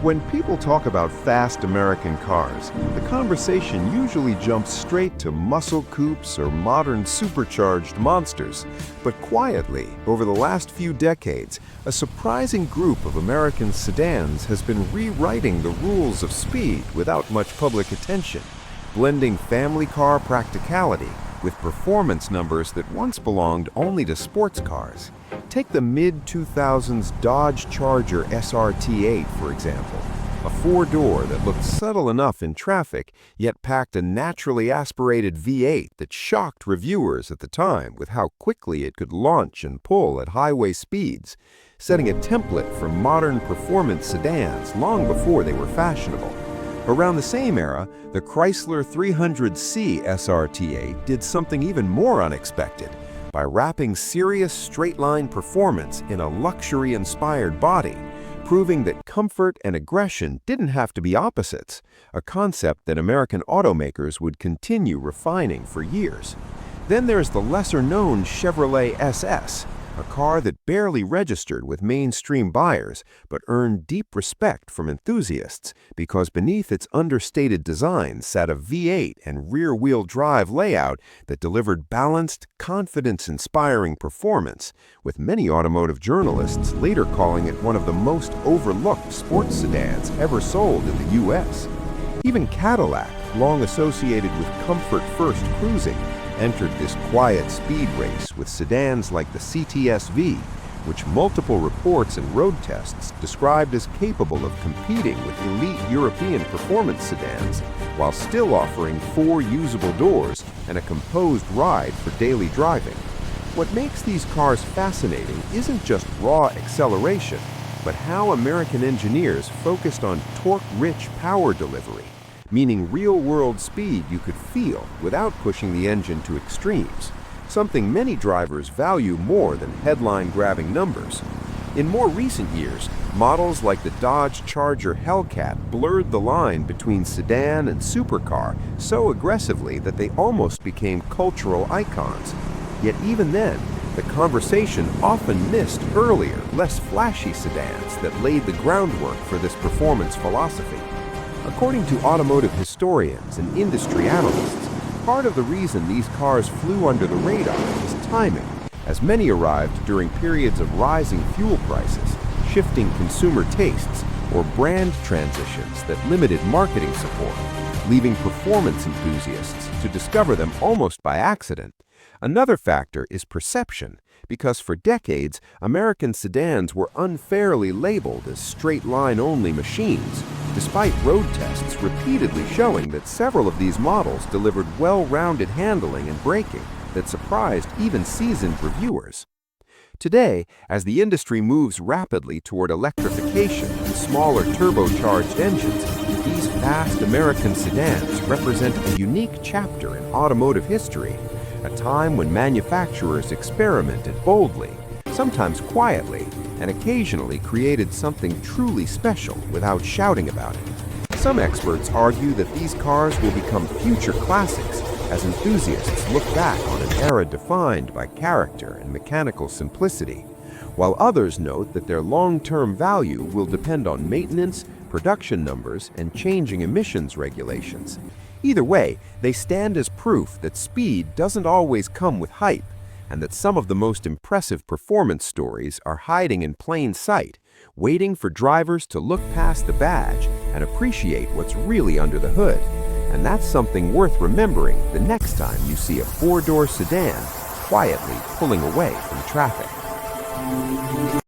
When people talk about fast American cars, the conversation usually jumps straight to muscle coupes or modern supercharged monsters. But quietly, over the last few decades, a surprising group of American sedans has been rewriting the rules of speed without much public attention, blending family car practicality with performance numbers that once belonged only to sports cars. Take the mid-2000s Dodge Charger SRT8, for example, a four-door that looked subtle enough in traffic, yet packed a naturally aspirated V8 that shocked reviewers at the time with how quickly it could launch and pull at highway speeds, setting a template for modern performance sedans long before they were fashionable. Around the same era, the Chrysler 300C SRT8 did something even more unexpected by wrapping serious straight-line performance in a luxury-inspired body, proving that comfort and aggression didn't have to be opposites, a concept that American automakers would continue refining for years. Then there's the lesser-known Chevrolet SS, a car that barely registered with mainstream buyers but earned deep respect from enthusiasts because beneath its understated design sat a V8 and rear-wheel drive layout that delivered balanced, confidence-inspiring performance, with many automotive journalists later calling it one of the most overlooked sports sedans ever sold in the U.S. Even Cadillac, long associated with comfort-first cruising, entered this quiet speed race with sedans like the CTS-V, which multiple reports and road tests described as capable of competing with elite European performance sedans while still offering 4 usable doors and a composed ride for daily driving. What makes these cars fascinating isn't just raw acceleration, but how American engineers focused on torque-rich power delivery, meaning real-world speed you could feel without pushing the engine to extremes, something many drivers value more than headline-grabbing numbers. In more recent years, models like the Dodge Charger Hellcat blurred the line between sedan and supercar so aggressively that they almost became cultural icons. Yet even then, the conversation often missed earlier, less flashy sedans that laid the groundwork for this performance philosophy. According to automotive historians and industry analysts, part of the reason these cars flew under the radar is timing, as many arrived during periods of rising fuel prices, shifting consumer tastes, or brand transitions that limited marketing support, leaving performance enthusiasts to discover them almost by accident. Another factor is perception, because for decades, American sedans were unfairly labeled as straight-line-only machines, despite road tests repeatedly showing that several of these models delivered well-rounded handling and braking that surprised even seasoned reviewers. Today, as the industry moves rapidly toward electrification and smaller turbocharged engines, these fast American sedans represent a unique chapter in automotive history, a time when manufacturers experimented boldly, sometimes quietly, and occasionally created something truly special without shouting about it. Some experts argue that these cars will become future classics as enthusiasts look back on an era defined by character and mechanical simplicity, while others note that their long-term value will depend on maintenance, production numbers, and changing emissions regulations. Either way, they stand as proof that speed doesn't always come with hype, and that some of the most impressive performance stories are hiding in plain sight, waiting for drivers to look past the badge and appreciate what's really under the hood. And that's something worth remembering the next time you see a four-door sedan quietly pulling away from traffic.